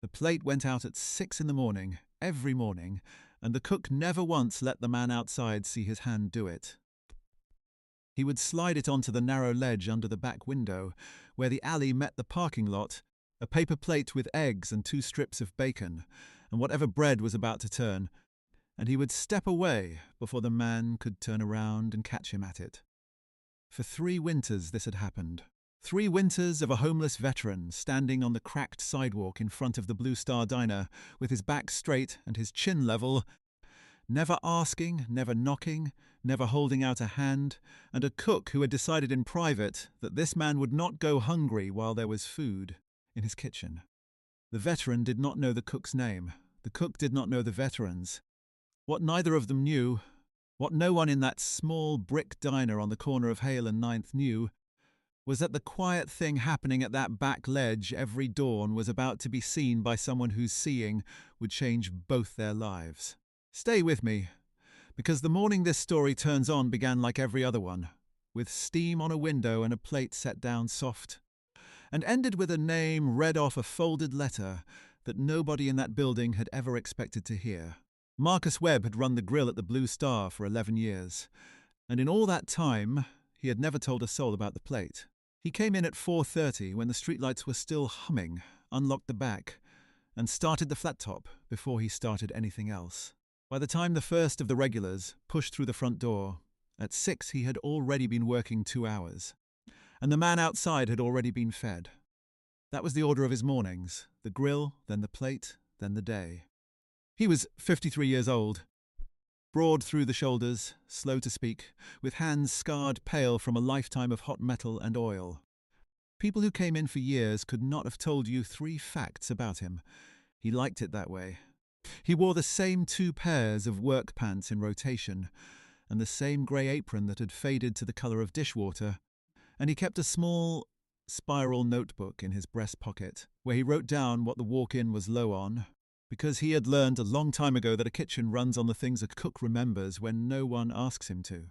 The plate went out at 6 in the morning, every morning, and the cook never once let the man outside see his hand do it. He would slide it onto the narrow ledge under the back window, where the alley met the parking lot, a paper plate with eggs and 2 strips of bacon, and whatever bread was about to turn, and he would step away before the man could turn around and catch him at it. For 3 winters this had happened. 3 winters of a homeless veteran standing on the cracked sidewalk in front of the Blue Star Diner with his back straight and his chin level, never asking, never knocking, never holding out a hand, and a cook who had decided in private that this man would not go hungry while there was food in his kitchen. The veteran did not know the cook's name. The cook did not know the veteran's. What neither of them knew, what no one in that small brick diner on the corner of Hale and 9th knew, was that the quiet thing happening at that back ledge every dawn was about to be seen by someone whose seeing would change both their lives. Stay with me, because the morning this story turns on began like every other one, with steam on a window and a plate set down soft, and ended with a name read off a folded letter that nobody in that building had ever expected to hear. Marcus Webb had run the grill at the Blue Star for 11 years, and in all that time he had never told a soul about the plate. He came in at 4:30 when the streetlights were still humming, unlocked the back, and started the flat top before he started anything else. By the time the first of the regulars pushed through the front door, at 6 he had already been working 2 hours, and the man outside had already been fed. That was the order of his mornings, the grill, then the plate, then the day. He was 53 years old, broad through the shoulders, slow to speak, with hands scarred pale from a lifetime of hot metal and oil. People who came in for years could not have told you 3 facts about him. He liked it that way. He wore the same 2 pairs of work pants in rotation, and the same grey apron that had faded to the colour of dishwater, and he kept a small spiral notebook in his breast pocket, where he wrote down what the walk-in was low on, because he had learned a long time ago that a kitchen runs on the things a cook remembers when no one asks him to.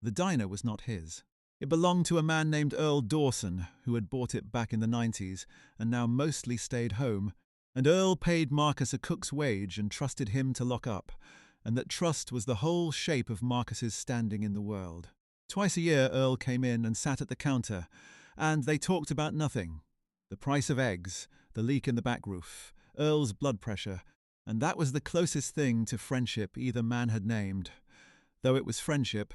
The diner was not his. It belonged to a man named Earl Dawson, who had bought it back in the 90s and now mostly stayed home, and Earl paid Marcus a cook's wage and trusted him to lock up, and that trust was the whole shape of Marcus's standing in the world. Twice a year Earl came in and sat at the counter, and they talked about nothing. The price of eggs, the leak in the back roof, Earl's blood pressure, and that was the closest thing to friendship either man had named, though it was friendship,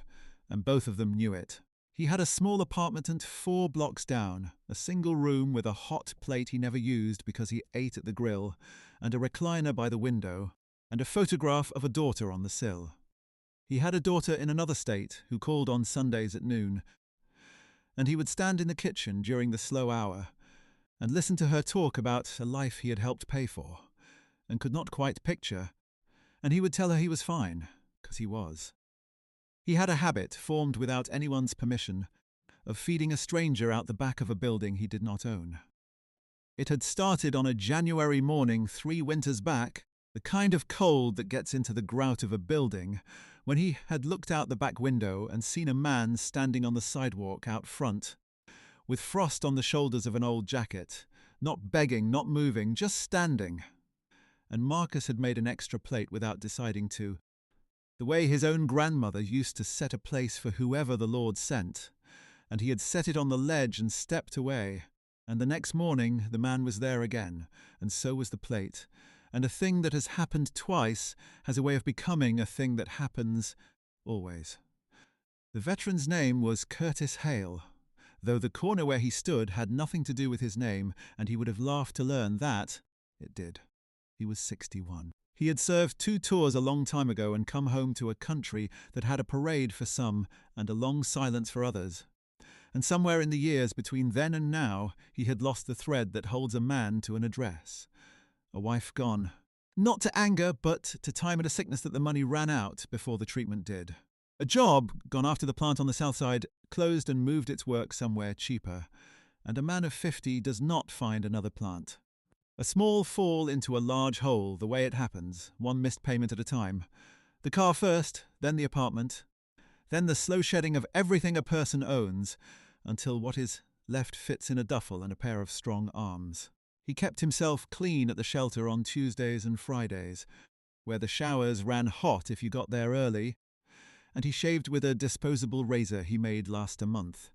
and both of them knew it. He had a small apartment 4 blocks down, a single room with a hot plate he never used because he ate at the grill, and a recliner by the window, and a photograph of a daughter on the sill. He had a daughter in another state who called on Sundays at noon, and he would stand in the kitchen during the slow hour and listen to her talk about a life he had helped pay for, and could not quite picture, and he would tell her he was fine, 'cause he was. He had a habit, formed without anyone's permission, of feeding a stranger out the back of a building he did not own. It had started on a January morning 3 winters back, the kind of cold that gets into the grout of a building, when he had looked out the back window and seen a man standing on the sidewalk out front, with frost on the shoulders of an old jacket, not begging, not moving, just standing. And Marcus had made an extra plate without deciding to, the way his own grandmother used to set a place for whoever the Lord sent, and he had set it on the ledge and stepped away, and the next morning the man was there again, and so was the plate, and a thing that has happened twice has a way of becoming a thing that happens always. The veteran's name was Curtis Hale, though the corner where he stood had nothing to do with his name, and he would have laughed to learn that it did. He was 61. He had served 2 tours a long time ago and come home to a country that had a parade for some and a long silence for others. And somewhere in the years between then and now, he had lost the thread that holds a man to an address. A wife gone. Not to anger, but to time and a sickness that the money ran out before the treatment did. A job, gone after the plant on the south side, closed and moved its work somewhere cheaper, and a man of 50 does not find another plant. A small fall into a large hole, the way it happens, 1 missed payment at a time. The car first, then the apartment, then the slow shedding of everything a person owns, until what is left fits in a duffel and a pair of strong arms. He kept himself clean at the shelter on Tuesdays and Fridays, where the showers ran hot if you got there early, and he shaved with a disposable razor he made last a month,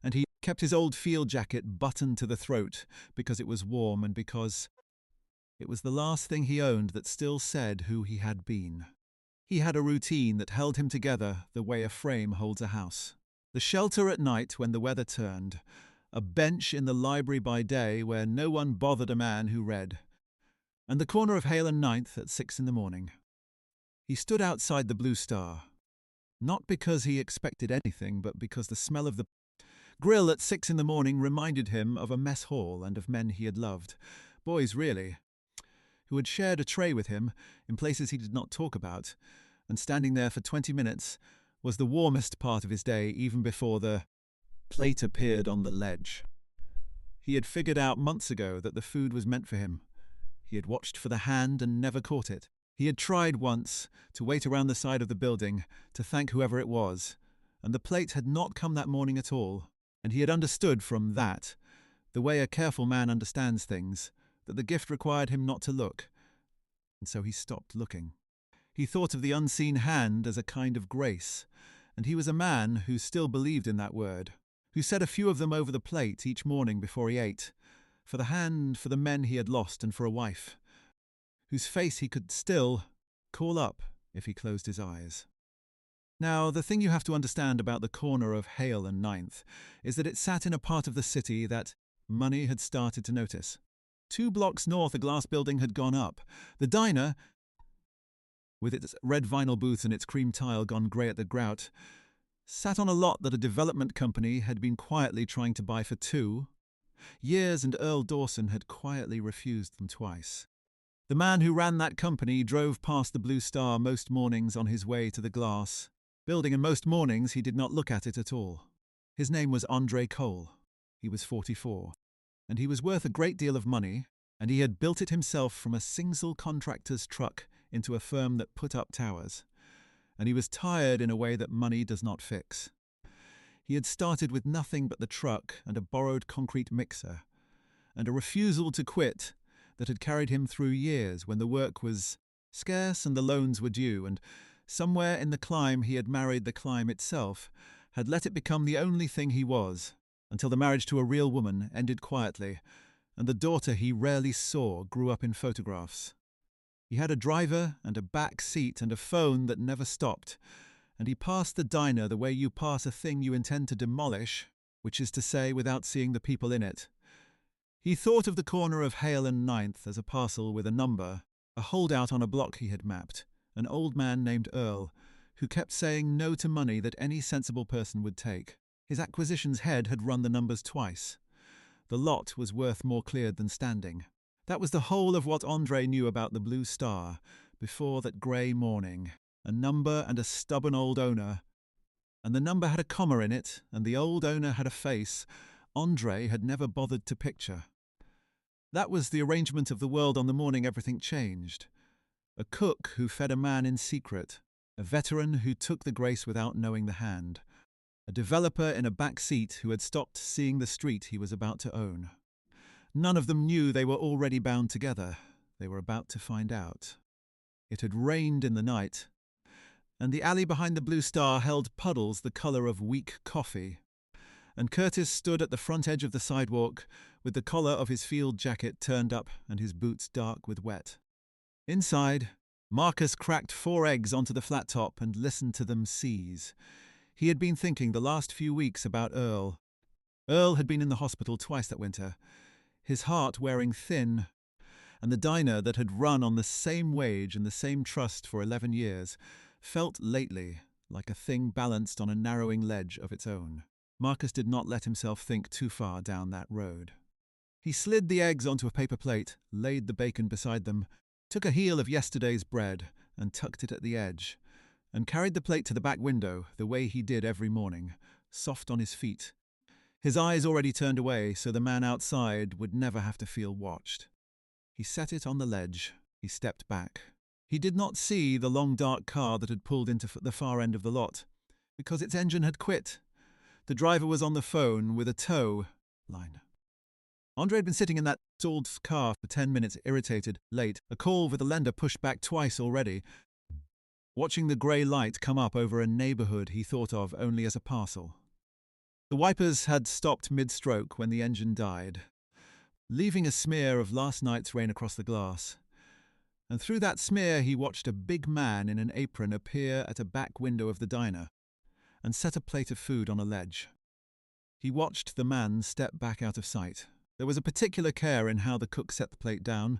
and he kept his old field jacket buttoned to the throat because it was warm and because it was the last thing he owned that still said who he had been. He had a routine that held him together the way a frame holds a house. The shelter at night when the weather turned, a bench in the library by day where no one bothered a man who read, and the corner of Hale and Ninth at 6 in the morning. He stood outside the Blue Star, not because he expected anything, but because the smell of the grill at 6 in the morning reminded him of a mess hall and of men he had loved, boys really, who had shared a tray with him in places he did not talk about, and standing there for 20 minutes was the warmest part of his day even before the plate appeared on the ledge. He had figured out months ago that the food was meant for him. He had watched for the hand and never caught it. He had tried once to wait around the side of the building to thank whoever it was, and the plate had not come that morning at all, and he had understood from that, the way a careful man understands things, that the gift required him not to look, and so he stopped looking. He thought of the unseen hand as a kind of grace, and he was a man who still believed in that word, who said a few of them over the plate each morning before he ate, for the hand, for the men he had lost, and for a wife, whose face he could still call up if he closed his eyes. Now, the thing you have to understand about the corner of Hale and Ninth is that it sat in a part of the city that money had started to notice. 2 blocks north, a glass building had gone up. The diner, with its red vinyl booths and its cream tile gone grey at the grout, sat on a lot that a development company had been quietly trying to buy for 2 years, and Earl Dawson had quietly refused them twice. The man who ran that company drove past the Blue Star most mornings on his way to the glass building, and most mornings he did not look at it at all. His name was Andre Cole. He was 44, and he was worth a great deal of money, and he had built it himself from a single contractor's truck into a firm that put up towers, and he was tired in a way that money does not fix. He had started with nothing but the truck and a borrowed concrete mixer, and a refusal to quit that had carried him through years when the work was scarce and the loans were due, and somewhere in the climb he had married the climb itself, had let it become the only thing he was, until the marriage to a real woman ended quietly, and the daughter he rarely saw grew up in photographs. He had a driver and a back seat and a phone that never stopped, and he passed the diner the way you pass a thing you intend to demolish, which is to say, without seeing the people in it. He thought of the corner of Hale and Ninth as a parcel with a number, a holdout on a block he had mapped, an old man named Earl, who kept saying no to money that any sensible person would take. His acquisitions head had run the numbers twice. The lot was worth more cleared than standing. That was the whole of what Andre knew about the Blue Star before that grey morning. A number and a stubborn old owner, and the number had a comma in it, and the old owner had a face Andre had never bothered to picture. That was the arrangement of the world on the morning everything changed. A cook who fed a man in secret, a veteran who took the grace without knowing the hand, a developer in a back seat who had stopped seeing the street he was about to own. None of them knew they were already bound together. They were about to find out. It had rained in the night, and the alley behind the Blue Star held puddles the colour of weak coffee, and Curtis stood at the front edge of the sidewalk with the collar of his field jacket turned up and his boots dark with wet. Inside, Marcus cracked 4 eggs onto the flat top and listened to them seize. He had been thinking the last few weeks about Earl. Earl had been in the hospital twice that winter, his heart wearing thin, and the diner that had run on the same wage and the same trust for 11 years felt lately like a thing balanced on a narrowing ledge of its own. Marcus did not let himself think too far down that road. He slid the eggs onto a paper plate, laid the bacon beside them, took a heel of yesterday's bread and tucked it at the edge, and carried the plate to the back window the way he did every morning, soft on his feet. His eyes already turned away so the man outside would never have to feel watched. He set it on the ledge. He stepped back. He did not see the long dark car that had pulled into the far end of the lot, because its engine had quit. The driver was on the phone with a tow line. Andre had been sitting in that stalled car for 10 minutes, irritated, late, a call with a lender pushed back twice already, watching the grey light come up over a neighbourhood he thought of only as a parcel. The wipers had stopped mid-stroke when the engine died, leaving a smear of last night's rain across the glass. And through that smear he watched a big man in an apron appear at a back window of the diner and set a plate of food on a ledge. He watched the man step back out of sight. There was a particular care in how the cook set the plate down,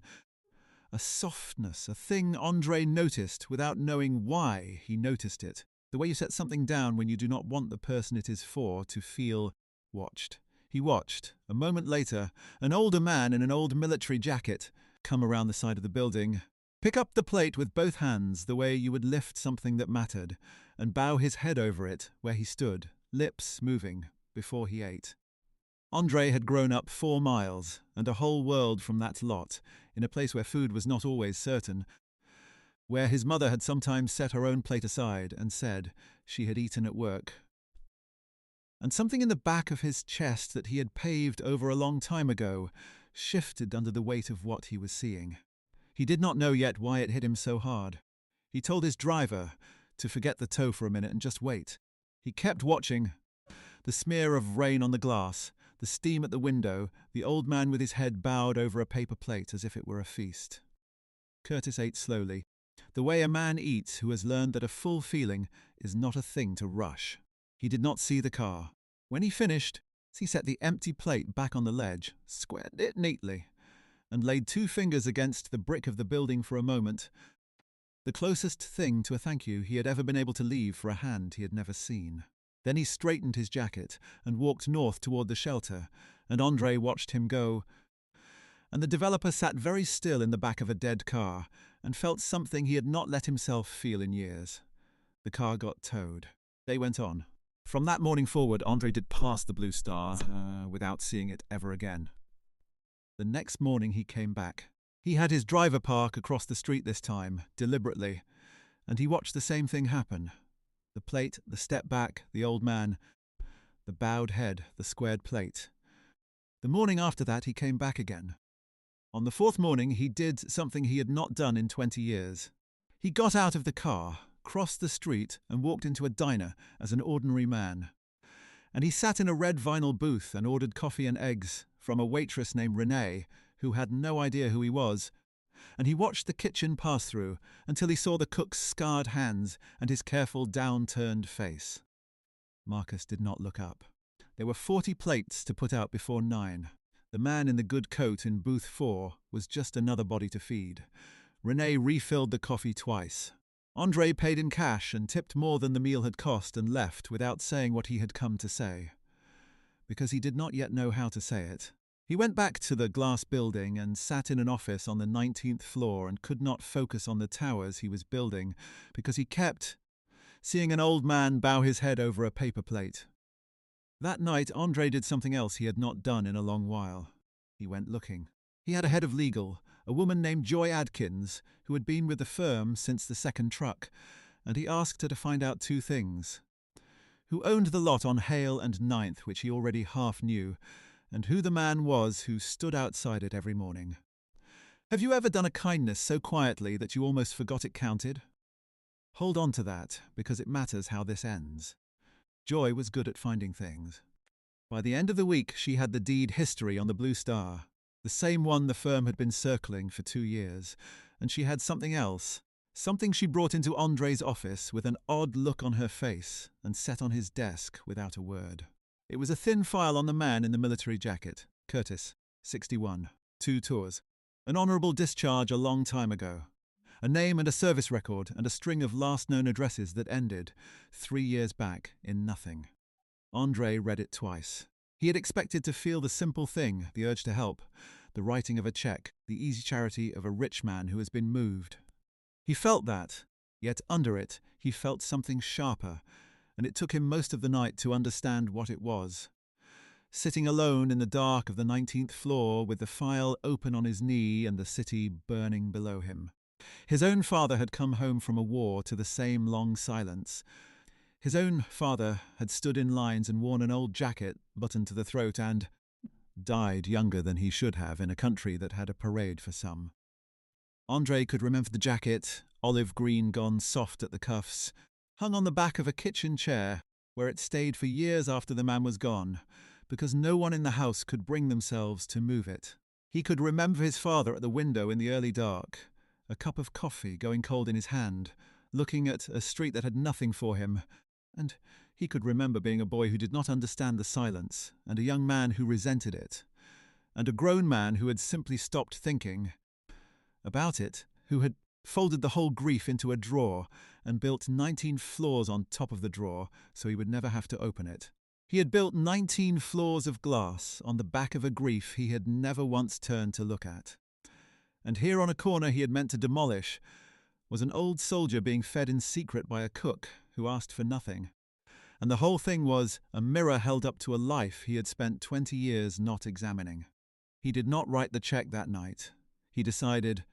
a softness, a thing Andre noticed without knowing why he noticed it, the way you set something down when you do not want the person it is for to feel watched. He watched. A moment later, an older man in an old military jacket come around the side of the building, pick up the plate with both hands the way you would lift something that mattered, and bow his head over it where he stood, lips moving, before he ate. Andre had grown up 4 miles and a whole world from that lot, in a place where food was not always certain, where his mother had sometimes set her own plate aside and said she had eaten at work. And something in the back of his chest that he had paved over a long time ago shifted under the weight of what he was seeing. He did not know yet why it hit him so hard. He told his driver to forget the tow for a minute and just wait. He kept watching. The smear of rain on the glass, the steam at the window, the old man with his head bowed over a paper plate as if it were a feast. Curtis ate slowly, the way a man eats who has learned that a full feeling is not a thing to rush. He did not see the car. When he finished, he set the empty plate back on the ledge, squared it neatly, and laid 2 fingers against the brick of the building for a moment, the closest thing to a thank you he had ever been able to leave for a hand he had never seen. Then he straightened his jacket and walked north toward the shelter, and Andre watched him go. And the developer sat very still in the back of a dead car and felt something he had not let himself feel in years. The car got towed. They went on. From that morning forward, Andre did pass the Blue Star without seeing it ever again. The next morning he came back. He had his driver park across the street this time, deliberately, and he watched the same thing happen. The plate, the step back, the old man, the bowed head, the squared plate. The morning after that he came back again. On the 4th morning he did something he had not done in 20 years. He got out of the car, crossed the street and walked into a diner as an ordinary man. And he sat in a red vinyl booth and ordered coffee and eggs from a waitress named Renee, who had no idea who he was, and he watched the kitchen pass through until he saw the cook's scarred hands and his careful down-turned face. Marcus did not look up. There were 40 plates to put out before 9. The man in the good coat in booth 4 was just another body to feed. Renee refilled the coffee twice. Andre paid in cash and tipped more than the meal had cost and left without saying what he had come to say, because he did not yet know how to say it. He went back to the glass building and sat in an office on the 19th floor and could not focus on the towers he was building because he kept seeing an old man bow his head over a paper plate. That night, Andre did something else he had not done in a long while. He went looking. He had a head of legal, a woman named Joy Adkins, who had been with the firm since the 2nd truck, and he asked her to find out 2 things. Who owned the lot on Hale and 9th, which he already half knew, and who the man was who stood outside it every morning. Have you ever done a kindness so quietly that you almost forgot it counted? Hold on to that, because it matters how this ends. Joy was good at finding things. By the end of the week, she had the deed history on the Blue Star, the same one the firm had been circling for 2 years, and she had something else, something she brought into Andre's office with an odd look on her face and set on his desk without a word. It was a thin file on the man in the military jacket, Curtis, 61, 2 tours, an honourable discharge a long time ago, a name and a service record and a string of last known addresses that ended, 3 years back, in nothing. Andre read it twice. He had expected to feel the simple thing, the urge to help, the writing of a cheque, the easy charity of a rich man who has been moved. He felt that, yet under it he felt something sharper, and it took him most of the night to understand what it was. Sitting alone in the dark of the 19th floor with the file open on his knee and the city burning below him. His own father had come home from a war to the same long silence. His own father had stood in lines and worn an old jacket buttoned to the throat and died younger than he should have in a country that had a parade for some. Andre could remember the jacket, olive green gone soft at the cuffs, hung on the back of a kitchen chair, where it stayed for years after the man was gone, because no one in the house could bring themselves to move it. He could remember his father at the window in the early dark, a cup of coffee going cold in his hand, looking at a street that had nothing for him, and he could remember being a boy who did not understand the silence, and a young man who resented it, and a grown man who had simply stopped thinking about it, who had folded the whole grief into a drawer and built 19 floors on top of the drawer so he would never have to open it. He had built 19 floors of glass on the back of a grief he had never once turned to look at. And here on a corner he had meant to demolish was an old soldier being fed in secret by a cook who asked for nothing. And the whole thing was a mirror held up to a life he had spent 20 years not examining. He did not write the check that night. He decided,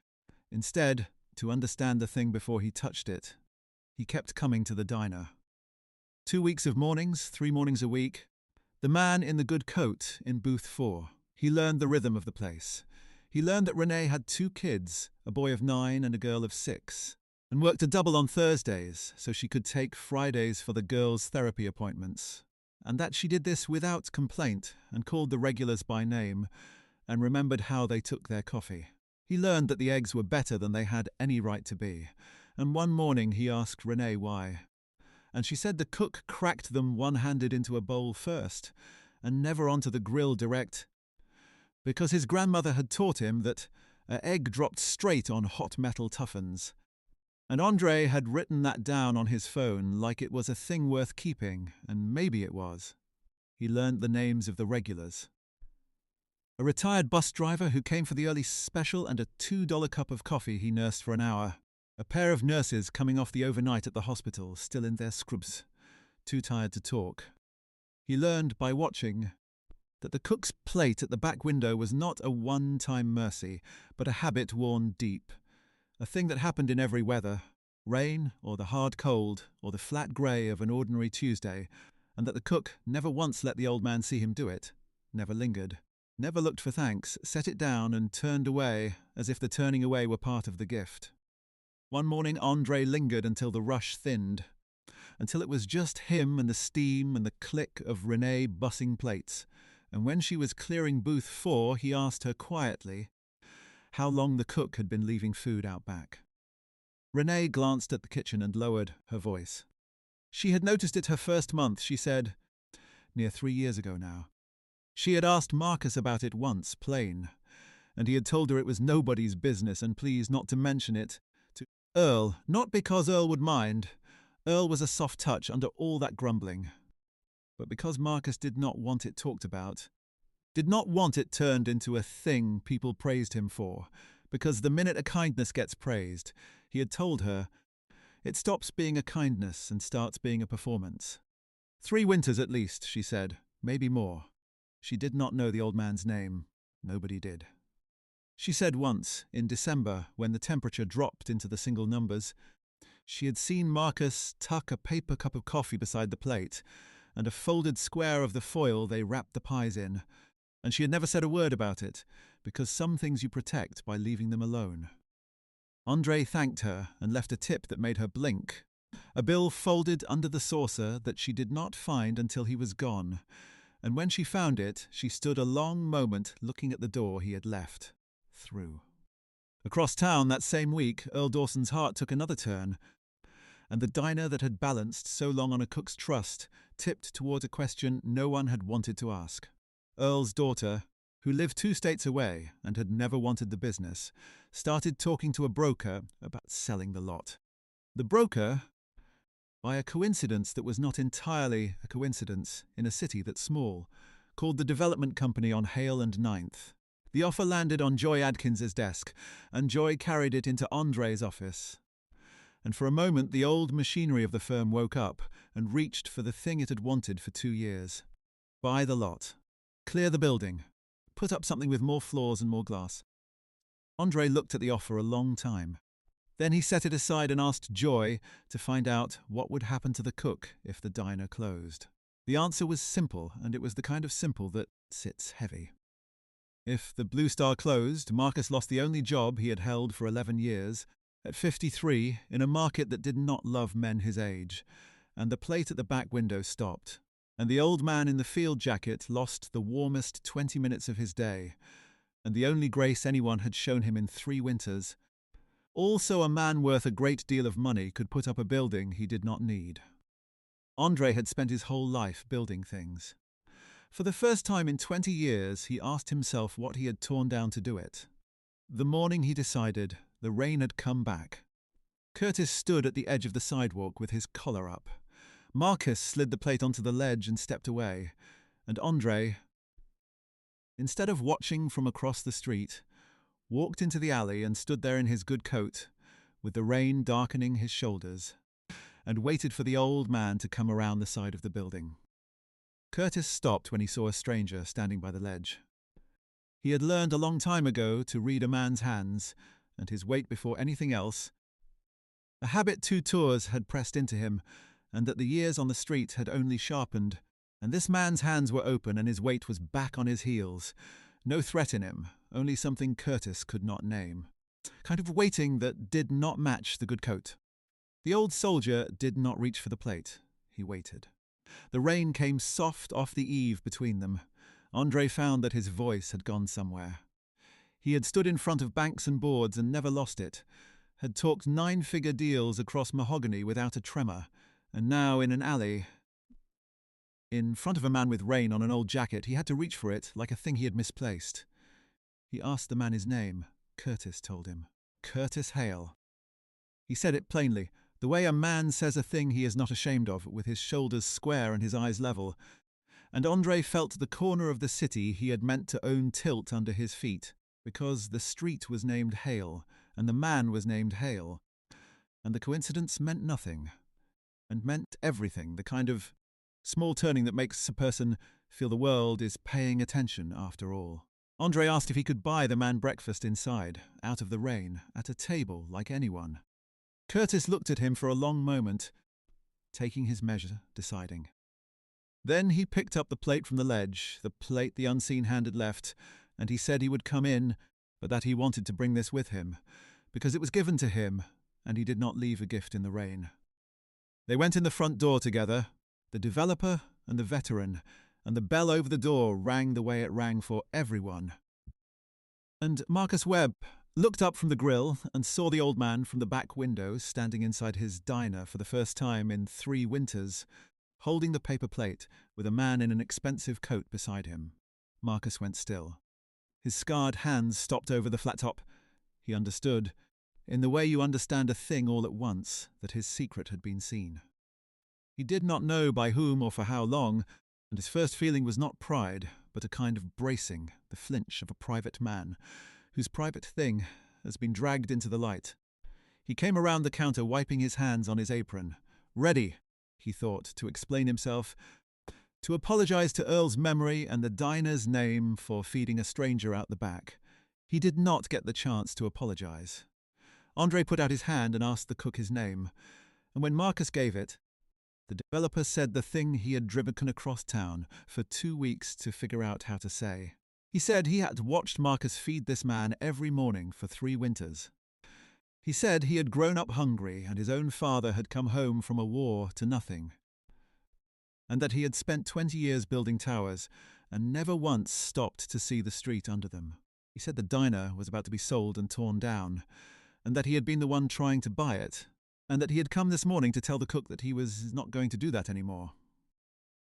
instead, to understand the thing before he touched it. He kept coming to the diner. 2 weeks of mornings, 3 mornings a week. The man in the good coat in booth 4. He learned the rhythm of the place. He learned that Renee had 2 kids, a boy of 9 and a girl of 6, and worked a double on Thursdays so she could take Fridays for the girls' therapy appointments, and that she did this without complaint and called the regulars by name and remembered how they took their coffee. He learned that the eggs were better than they had any right to be, and one morning he asked Renee why. And she said the cook cracked them one-handed into a bowl first, and never onto the grill direct, because his grandmother had taught him that an egg dropped straight on hot metal toughens. And Andre had written that down on his phone like it was a thing worth keeping, and maybe it was. He learned the names of the regulars. A retired bus driver who came for the early special and a $2 cup of coffee he nursed for an hour. A pair of nurses coming off the overnight at the hospital, still in their scrubs, too tired to talk. He learned by watching that the cook's plate at the back window was not a one-time mercy, but a habit worn deep, a thing that happened in every weather, rain or the hard cold or the flat grey of an ordinary Tuesday, and that the cook never once let the old man see him do it, never lingered, never looked for thanks, set it down and turned away as if the turning away were part of the gift. One morning Andre lingered until the rush thinned, until it was just him and the steam and the click of Renee bussing plates, and when she was clearing booth 4 he asked her quietly how long the cook had been leaving food out back. Renee glanced at the kitchen and lowered her voice. She had noticed it her first month, she said, near 3 years ago now. She had asked Marcus about it once, plain, and he had told her it was nobody's business and please not to mention it to Earl, not because Earl would mind. Earl was a soft touch under all that grumbling, but because Marcus did not want it talked about, did not want it turned into a thing people praised him for, because the minute a kindness gets praised, he had told her, it stops being a kindness and starts being a performance. 3 winters at least, she said, maybe more. She did not know the old man's name. Nobody did. She said once, in December, when the temperature dropped into the single numbers, she had seen Marcus tuck a paper cup of coffee beside the plate and a folded square of the foil they wrapped the pies in, and she had never said a word about it, because some things you protect by leaving them alone. Andre thanked her and left a tip that made her blink, a bill folded under the saucer that she did not find until he was gone, and when she found it, she stood a long moment looking at the door he had left through. Across town that same week, Earl Dawson's heart took another turn, and the diner that had balanced so long on a cook's trust tipped toward a question no one had wanted to ask. Earl's daughter, who lived 2 states away and had never wanted the business, started talking to a broker about selling the lot. The broker, by a coincidence that was not entirely a coincidence in a city that's small, called the development company on Hale and 9th. The offer landed on Joy Adkins's desk, and Joy carried it into Andre's office. And for a moment the old machinery of the firm woke up and reached for the thing it had wanted for 2 years. Buy the lot. Clear the building. Put up something with more floors and more glass. Andre looked at the offer a long time. Then he set it aside and asked Joy to find out what would happen to the cook if the diner closed. The answer was simple, and it was the kind of simple that sits heavy. If the Blue Star closed, Marcus lost the only job he had held for 11 years, at 53, in a market that did not love men his age, and the plate at the back window stopped, and the old man in the field jacket lost the warmest 20 minutes of his day, and the only grace anyone had shown him in 3 winters. Also, a man worth a great deal of money could put up a building he did not need. Andre had spent his whole life building things. For the first time in 20 years, he asked himself what he had torn down to do it. The morning he decided, the rain had come back. Curtis stood at the edge of the sidewalk with his collar up. Marcus slid the plate onto the ledge and stepped away, and Andre, instead of watching from across the street, walked into the alley and stood there in his good coat, with the rain darkening his shoulders, and waited for the old man to come around the side of the building. Curtis stopped when he saw a stranger standing by the ledge. He had learned a long time ago to read a man's hands, and his weight before anything else. A habit 2 tours had pressed into him, and that the years on the street had only sharpened, and this man's hands were open and his weight was back on his heels. No threat in him, only something Curtis could not name. Kind of waiting that did not match the good coat. The old soldier did not reach for the plate. He waited. The rain came soft off the eave between them. Andre found that his voice had gone somewhere. He had stood in front of banks and boards and never lost it, had talked 9-figure deals across mahogany without a tremor, and now in an alley, in front of a man with rain on an old jacket, he had to reach for it like a thing he had misplaced. He asked the man his name. Curtis told him. Curtis Hale. He said it plainly, the way a man says a thing he is not ashamed of, with his shoulders square and his eyes level, and Andre felt the corner of the city he had meant to own tilt under his feet, because the street was named Hale, and the man was named Hale, and the coincidence meant nothing, and meant everything, the kind of small turning that makes a person feel the world is paying attention after all. Andre asked if he could buy the man breakfast inside, out of the rain, at a table like anyone. Curtis looked at him for a long moment, taking his measure, deciding. Then he picked up the plate from the ledge, the plate the unseen hand had left, and he said he would come in, but that he wanted to bring this with him, because it was given to him, and he did not leave a gift in the rain. They went in the front door together, the developer and the veteran, and the bell over the door rang the way it rang for everyone. And Marcus Webb looked up from the grill and saw the old man from the back window standing inside his diner for the first time in 3 winters, holding the paper plate with a man in an expensive coat beside him. Marcus went still. His scarred hands stopped over the flat top. He understood, in the way you understand a thing all at once, that his secret had been seen. He did not know by whom or for how long, and his first feeling was not pride, but a kind of bracing, the flinch of a private man, whose private thing has been dragged into the light. He came around the counter wiping his hands on his apron. Ready, he thought, to explain himself, to apologize to Earl's memory and the diner's name for feeding a stranger out the back. He did not get the chance to apologize. Andre put out his hand and asked the cook his name, and when Marcus gave it, the developer said the thing he had driven across town for 2 weeks to figure out how to say. He said he had watched Marcus feed this man every morning for 3 winters. He said he had grown up hungry and his own father had come home from a war to nothing, and that he had spent 20 years building towers and never once stopped to see the street under them. He said the diner was about to be sold and torn down, and that he had been the one trying to buy it, and that he had come this morning to tell the cook that he was not going to do that anymore.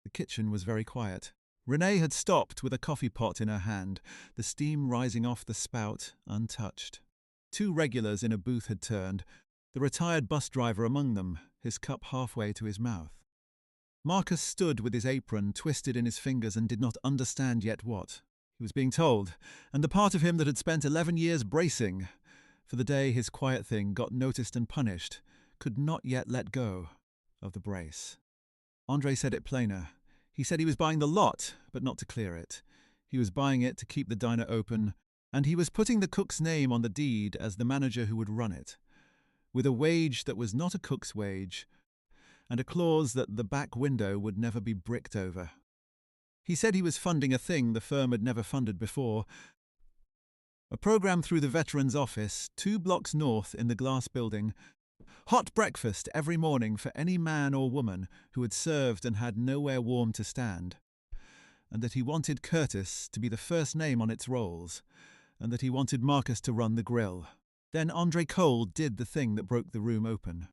The kitchen was very quiet. Renee had stopped with a coffee pot in her hand, the steam rising off the spout untouched. 2 regulars in a booth had turned, the retired bus driver among them, his cup halfway to his mouth. Marcus stood with his apron twisted in his fingers and did not understand yet what. He was being told, and the part of him that had spent 11 years bracing for the day his quiet thing got noticed and punished could not yet let go of the brace. Andre said it plainer. He said he was buying the lot, but not to clear it. He was buying it to keep the diner open, and he was putting the cook's name on the deed as the manager who would run it, with a wage that was not a cook's wage, and a clause that the back window would never be bricked over. He said he was funding a thing the firm had never funded before, A program through the veterans' office, 2 blocks north in the glass building. Hot breakfast every morning for any man or woman who had served and had nowhere warm to stand. And that he wanted Curtis to be the first name on its rolls, and that he wanted Marcus to run the grill. Then Andre Cole did the thing that broke the room open.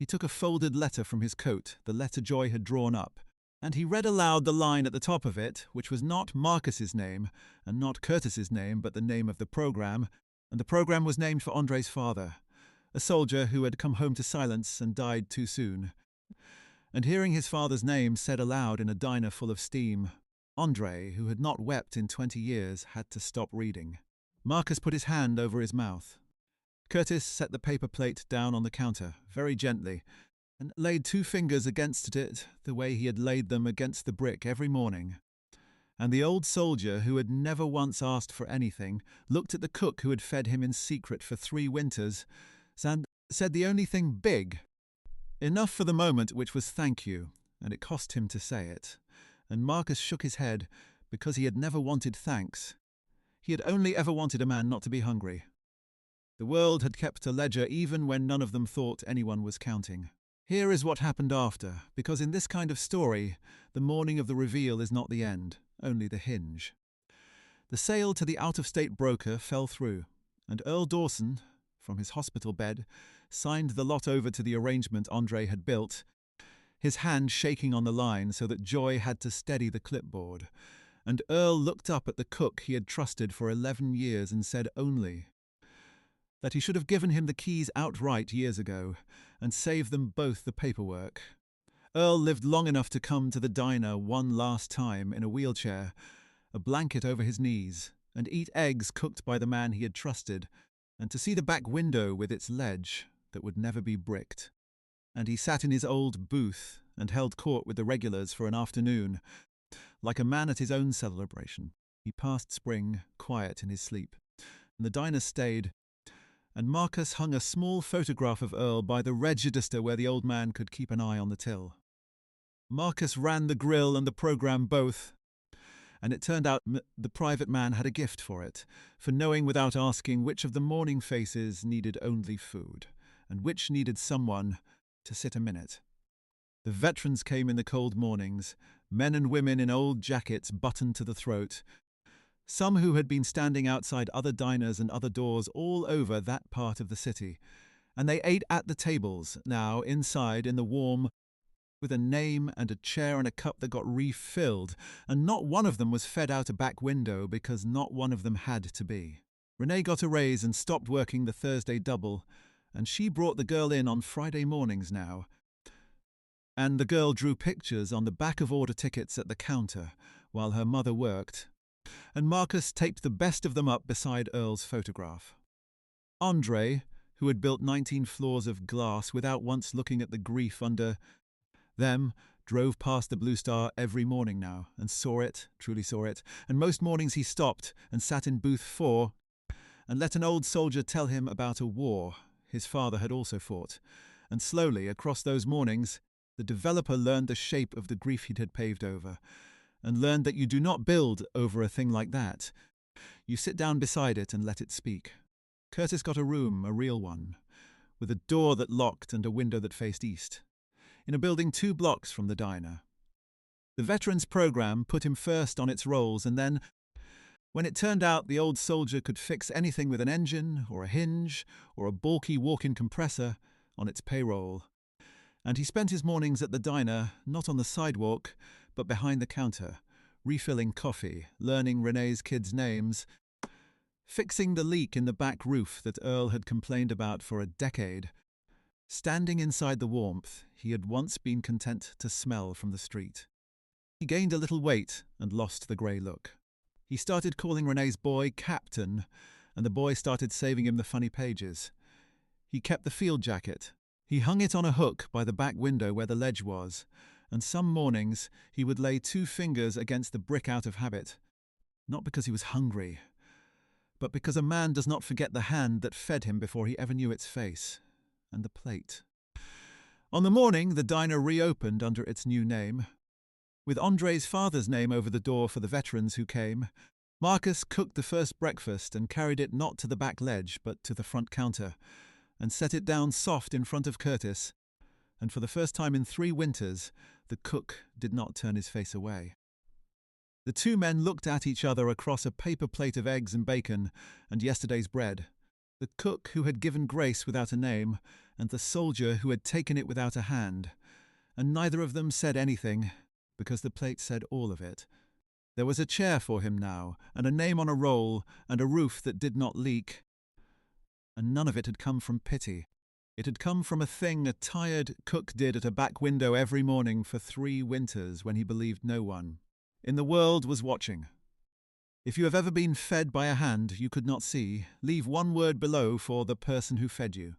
He took a folded letter from his coat, the letter Joy had drawn up, and he read aloud the line at the top of it, which was not Marcus's name, and not Curtis's name, but the name of the program, and the program was named for Andre's father, a soldier who had come home to silence and died too soon. And hearing his father's name said aloud in a diner full of steam, Andre, who had not wept in 20 years, had to stop reading. Marcus put his hand over his mouth. Curtis set the paper plate down on the counter, very gently, and laid 2 fingers against it the way he had laid them against the brick every morning. And the old soldier, who had never once asked for anything, looked at the cook who had fed him in secret for 3 winters, and said the only thing big. Enough for the moment, which was thank you, and it cost him to say it. And Marcus shook his head, because he had never wanted thanks. He had only ever wanted a man not to be hungry. The world had kept a ledger even when none of them thought anyone was counting. Here is what happened after, because in this kind of story, the morning of the reveal is not the end, only the hinge. The sale to the out-of-state broker fell through, and Earl Dawson, from his hospital bed, signed the lot over to the arrangement Andre had built, his hand shaking on the line so that Joy had to steady the clipboard. And Earl looked up at the cook he had trusted for 11 years and said only that he should have given him the keys outright years ago and saved them both the paperwork. Earl lived long enough to come to the diner one last time in a wheelchair, a blanket over his knees, and eat eggs cooked by the man he had trusted, and to see the back window with its ledge that would never be bricked. And he sat in his old booth and held court with the regulars for an afternoon, like a man at his own celebration. He passed spring, quiet in his sleep, and the diner stayed, and Marcus hung a small photograph of Earl by the register where the old man could keep an eye on the till. Marcus ran the grill and the program both, and it turned out the private man had a gift for it, for knowing without asking which of the morning faces needed only food, and which needed someone to sit a minute. The veterans came in the cold mornings, men and women in old jackets buttoned to the throat, some who had been standing outside other diners and other doors all over that part of the city, and they ate at the tables, now inside in the warm, with a name and a chair and a cup that got refilled, and not one of them was fed out a back window because not one of them had to be. Renee got a raise and stopped working the Thursday double, and she brought the girl in on Friday mornings now. And the girl drew pictures on the back of order tickets at the counter while her mother worked, and Marcus taped the best of them up beside Earl's photograph. Andre, who had built 19 floors of glass without once looking at the grief under them, drove past the Blue Star every morning now, and saw it, truly saw it, and most mornings he stopped and sat in booth 4 and let an old soldier tell him about a war his father had also fought, and slowly, across those mornings, the developer learned the shape of the grief he had paved over, and learned that you do not build over a thing like that. You sit down beside it and let it speak. Curtis got a room, a real one, with a door that locked and a window that faced east, in a building 2 blocks from the diner. The veterans program put him first on its rolls, and then, when it turned out the old soldier could fix anything with an engine, or a hinge, or a balky walk-in compressor, on its payroll. And he spent his mornings at the diner, not on the sidewalk, but behind the counter, refilling coffee, learning Renee's kids' names, fixing the leak in the back roof that Earl had complained about for a decade. Standing inside the warmth he had once been content to smell from the street. He gained a little weight and lost the grey look. He started calling Renee's boy Captain, and the boy started saving him the funny pages. He kept the field jacket. He hung it on a hook by the back window where the ledge was, and some mornings he would lay 2 fingers against the brick out of habit, not because he was hungry, but because a man does not forget the hand that fed him before he ever knew its face, and the plate. On the morning the diner reopened under its new name, with Andre's father's name over the door for the veterans who came, Marcus cooked the first breakfast and carried it not to the back ledge but to the front counter, and set it down soft in front of Curtis, and for the first time in 3 winters, the cook did not turn his face away. The 2 men looked at each other across a paper plate of eggs and bacon and yesterday's bread, the cook who had given grace without a name, and the soldier who had taken it without a hand, and neither of them said anything, because the plate said all of it. There was a chair for him now, and a name on a roll, and a roof that did not leak, and none of it had come from pity. It had come from a thing a tired cook did at a back window every morning for 3 winters when he believed no one in the world was watching. If you have ever been fed by a hand you could not see, leave 1 word below for the person who fed you.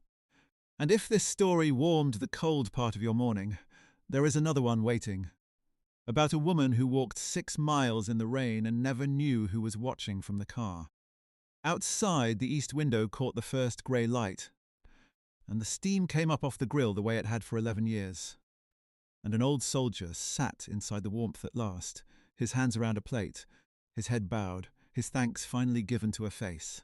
And if this story warmed the cold part of your morning, there is another one waiting. About a woman who walked 6 miles in the rain and never knew who was watching from the car. Outside, the east window caught the first grey light, and the steam came up off the grill the way it had for 11 years. And an old soldier sat inside the warmth at last, his hands around a plate, his head bowed, his thanks finally given to a face.